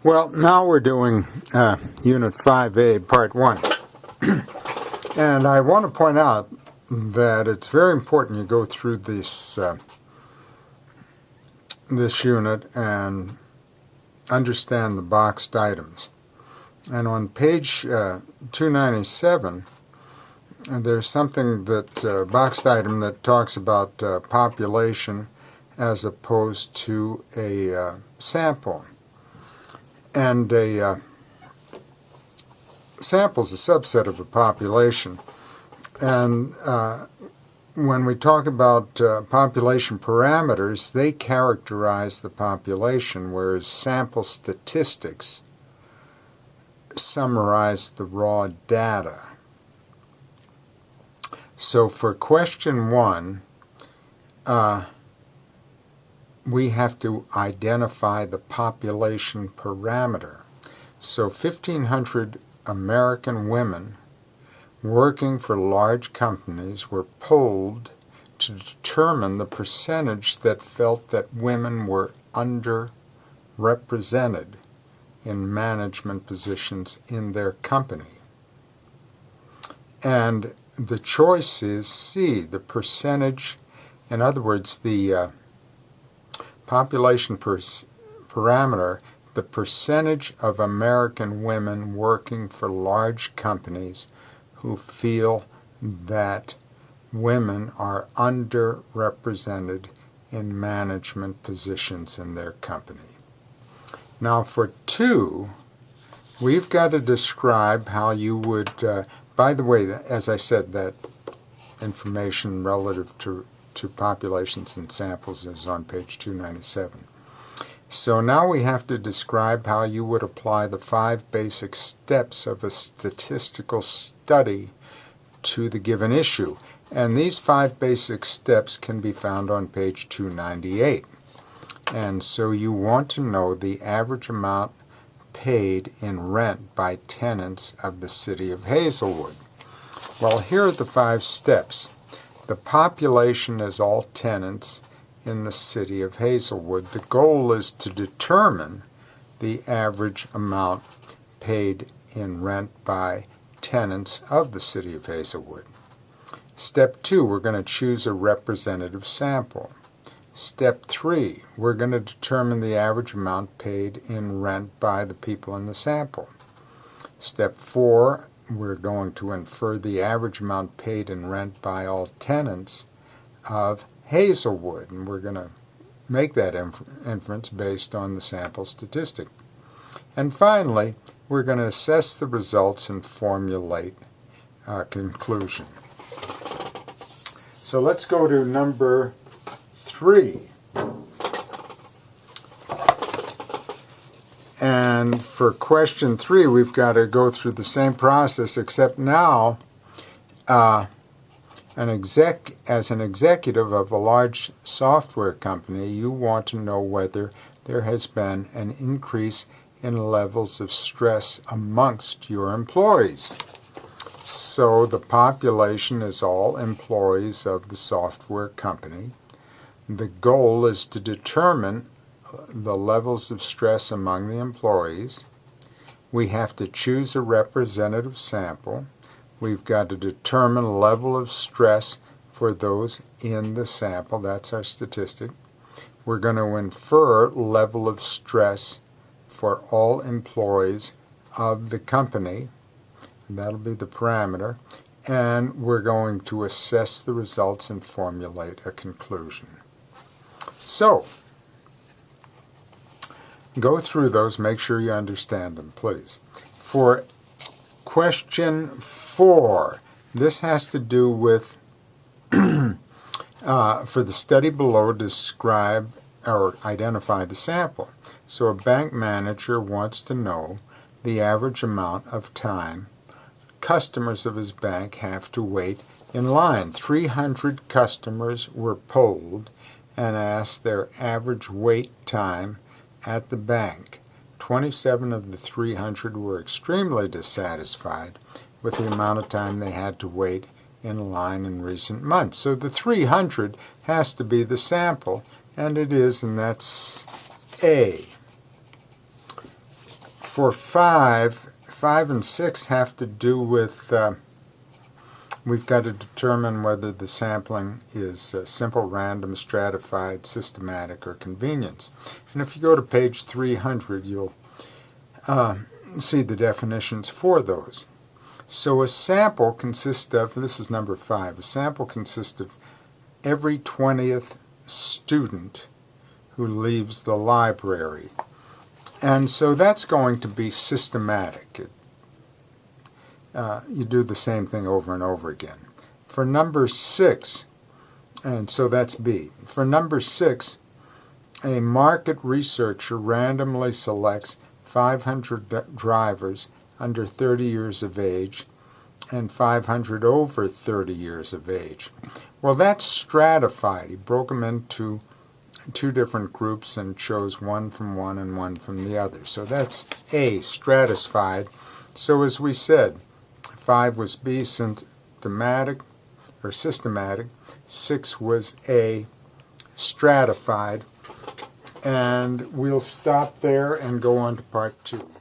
Well, now we're doing Unit 5A, Part 1. And I want to point out that it's very important you go through this unit and understand the boxed items. And on page 297, there's something that boxed item that talks about population as opposed to a sample. And a sample is a subset of a population. And when we talk about population parameters, they characterize the population, whereas sample statistics summarize the raw data. So for question 1, we have to identify the population parameter. So 1,500 American women working for large companies were polled to determine the percentage that felt that women were underrepresented in management positions in their company. And the choice is C, the percentage. In other words, the population parameter, the percentage of American women working for large companies who feel that women are underrepresented in management positions in their company. Now for 2, we've got to describe how you would, by the way, as I said, that information relative to populations and samples is on page 297. So now we have to describe how you would apply the 5 basic steps of a statistical study to the given issue. And these 5 basic steps can be found on page 298. And so you want to know the average amount paid in rent by tenants of the city of Hazelwood. Well, here are the 5 steps. The population is all tenants in the city of Hazelwood. The goal is to determine the average amount paid in rent by tenants of the city of Hazelwood. Step 2, we're going to choose a representative sample. Step 3, we're going to determine the average amount paid in rent by the people in the sample. Step 4, we're going to infer the average amount paid in rent by all tenants of Hazelwood, and we're going to make that inference based on the sample statistic. And finally, we're going to assess the results and formulate a conclusion. So let's go to number 3. And for question 3, we've got to go through the same process, except now as an executive of a large software company, you want to know whether there has been an increase in levels of stress amongst your employees. So the population is all employees of the software company. The goal is to determine the levels of stress among the employees. We have to choose a representative sample. We've got to determine level of stress for those in the sample. That's our statistic. We're going to infer level of stress for all employees of the company. And that'll be the parameter. And we're going to assess the results and formulate a conclusion. So, go through those, make sure you understand them, please. For question 4, this has to do with, for the study below, describe or identify the sample. So a bank manager wants to know the average amount of time customers of his bank have to wait in line. 300 customers were polled and asked their average wait time at the bank. 27 of the 300 were extremely dissatisfied with the amount of time they had to wait in line in recent months. So the 300 has to be the sample, and it is, and that's A. For 5 and 6 have to do with, we've got to determine whether the sampling is simple, random, stratified, systematic, or convenience. And if you go to page 300, you'll see the definitions for those. So a sample consists of, this is number 5, a sample consists of every 20th student who leaves the library. And so that's going to be systematic. You do the same thing over and over again. For number 6, and so that's B. For number 6, a market researcher randomly selects 500 drivers under 30 years of age and 500 over 30 years of age. Well, that's stratified. He broke them into 2 different groups and chose one from one and one from the other. So that's A, stratified. So as we said, 5 was B, systematic, 6 was A, stratified, and we'll stop there and go on to part 2.